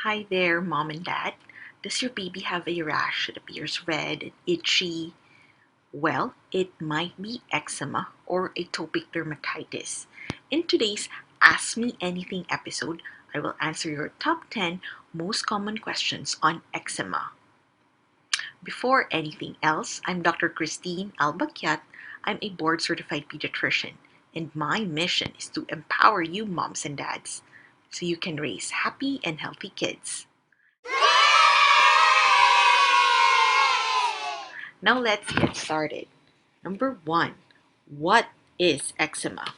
Hi there, mom and dad. Does your baby have a rash that appears red and itchy? Well, it might be eczema or atopic dermatitis. In today's Ask Me Anything episode, I will answer your top 10 most common questions on eczema. Before anything else, I'm Dr. Kristine Alba Kiat. I'm a board certified pediatrician, and my mission is to empower you moms and dads so you can raise happy and healthy kids. Now let's get started. Number one, what is eczema?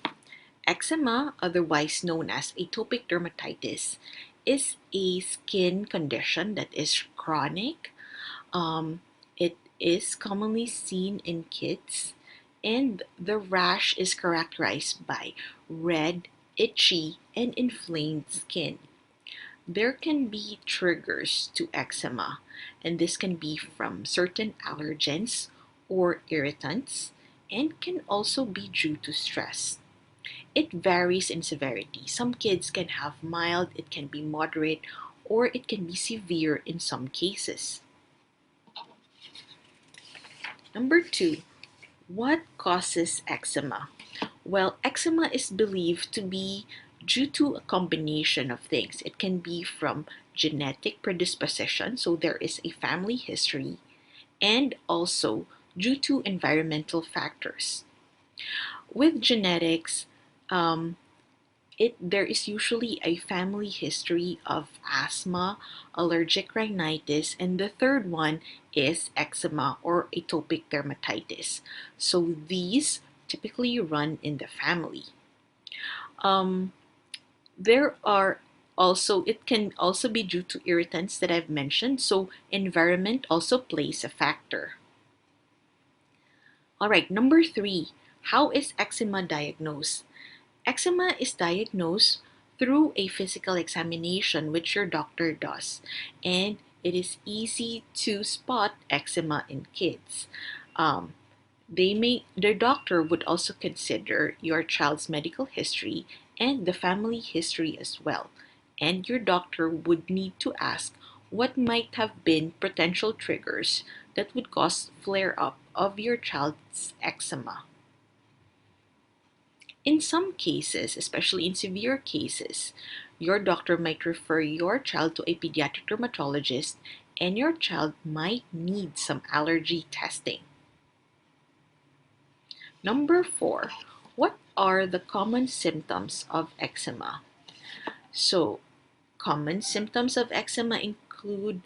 Eczema, otherwise known as atopic dermatitis, is a skin condition that is chronic. It is commonly seen in kids, and the rash is characterized by red, itchy, and inflamed skin. There can be triggers to eczema, and this can be from certain allergens or irritants and can also be due to stress. It varies in severity. Some kids can have mild, it can be moderate, or it can be severe in some cases. Number two, what causes eczema? Well, eczema is believed to be due to a combination of things. It can be from genetic predisposition, so there is a family history, and also due to environmental factors. With genetics, um, there is usually a family history of asthma, allergic rhinitis, and the third one is eczema or atopic dermatitis. So these typically run in the family. Um, there are also, it can also be due to irritants that I've mentioned, so environment also plays a factor. All right, number three, how is eczema diagnosed? Eczema is diagnosed through a physical examination which your doctor does, and it is easy to spot eczema in kids. Um, their doctor would also consider your child's medical history and the family history as well. And your doctor would need to ask what might have been potential triggers that would cause flare up of your child's eczema. In some cases, especially in severe cases, your doctor might refer your child to a pediatric dermatologist and your child might need some allergy testing. Number four, what are the common symptoms of eczema? So, common symptoms of eczema include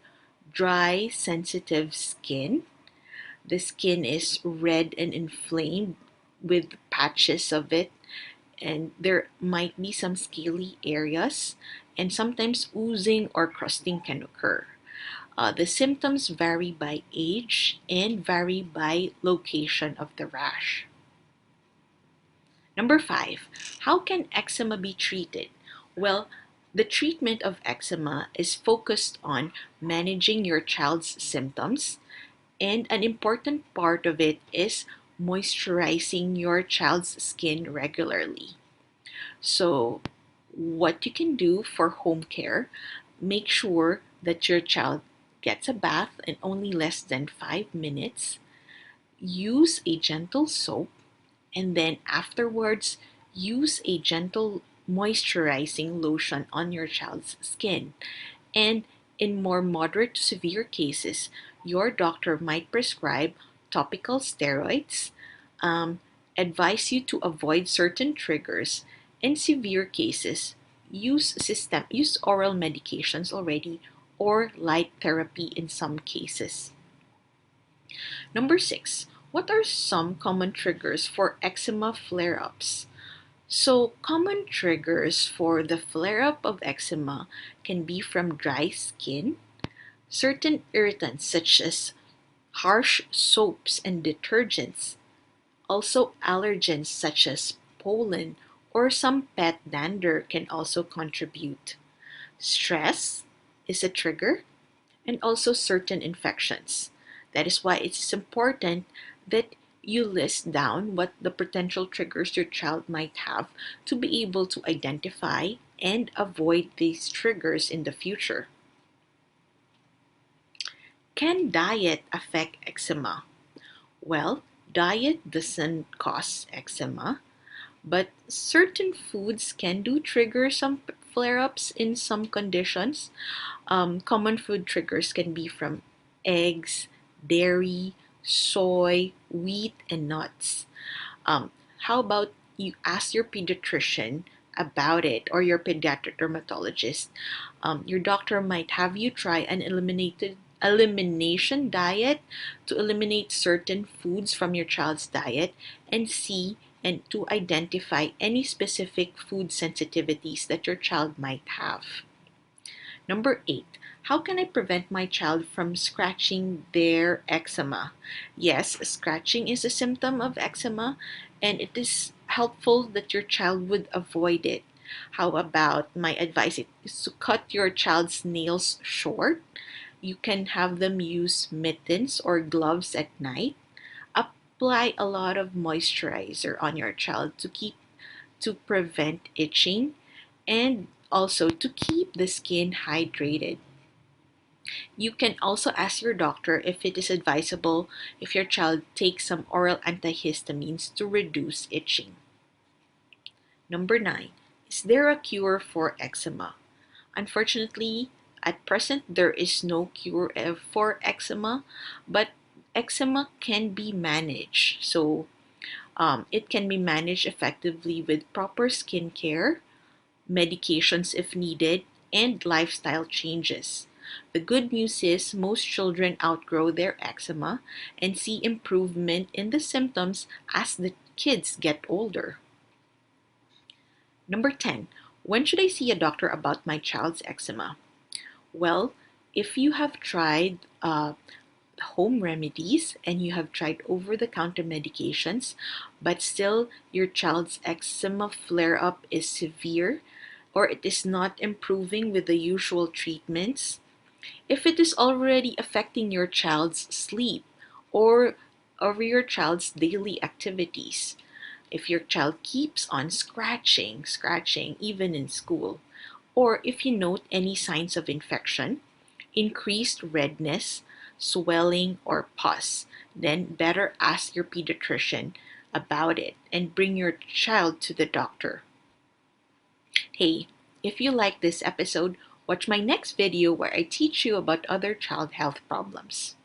dry, sensitive skin. The skin is red and inflamed with patches of it, and there might be some scaly areas, and sometimes oozing or crusting can occur. The symptoms vary by age and vary by location of the rash. Number five, how can eczema be treated? Well, the treatment of eczema is focused on managing your child's symptoms, and an important part of it is moisturizing your child's skin regularly. So, what you can do for home care, make sure that your child gets a bath in only less than 5 minutes. Use a gentle soap, and then afterwards, use a gentle moisturizing lotion on your child's skin. And in more moderate to severe cases, your doctor might prescribe topical steroids, um, advise you to avoid certain triggers. In severe cases, use oral medications already or light therapy in some cases. Number six, what are some common triggers for eczema flare-ups? So, common triggers for the flare-up of eczema can be from dry skin, certain irritants such as harsh soaps and detergents, also allergens such as pollen or some pet dander can also contribute. Stress is a trigger, and also certain infections. That is why it is important that you list down what the potential triggers your child might have to be able to identify and avoid these triggers in the future. Can diet affect eczema? Well, diet doesn't cause eczema, but certain foods can do trigger some flare-ups in some conditions. Common food triggers can be from eggs, dairy, soy, wheat, and nuts. Um, how about you ask your pediatrician about it, or your pediatric dermatologist? Your doctor might have you try an elimination diet to eliminate certain foods from your child's diet and see and to identify any specific food sensitivities that your child might have. Number 8, how can I prevent my child from scratching their eczema? Yes, scratching is a symptom of eczema, and it is helpful that your child would avoid it. How about my advice is to cut your child's nails short. You can have them use mittens or gloves at night. Apply a lot of moisturizer on your child to prevent itching and also to keep the skin hydrated. You can also ask your doctor if it is advisable if your child takes some oral antihistamines to reduce itching. Number 9, is there a cure for eczema? Unfortunately, at present, there is no cure for eczema, but eczema can be managed. So, it can be managed effectively with proper skincare, medications if needed, and lifestyle changes. The good news is most children outgrow their eczema and see improvement in the symptoms as the kids get older. Number 10, when should I see a doctor about my child's eczema? Well, if you have tried home remedies and you have tried over-the-counter medications, but still your child's eczema flare-up is severe or it is not improving with the usual treatments, if it is already affecting your child's sleep or over your child's daily activities, if your child keeps on scratching even in school, or if you note any signs of infection, increased redness, swelling, or pus, then better ask your pediatrician about it and bring your child to the doctor. Hey, if you like this episode, watch my next video where I teach you about other child health problems.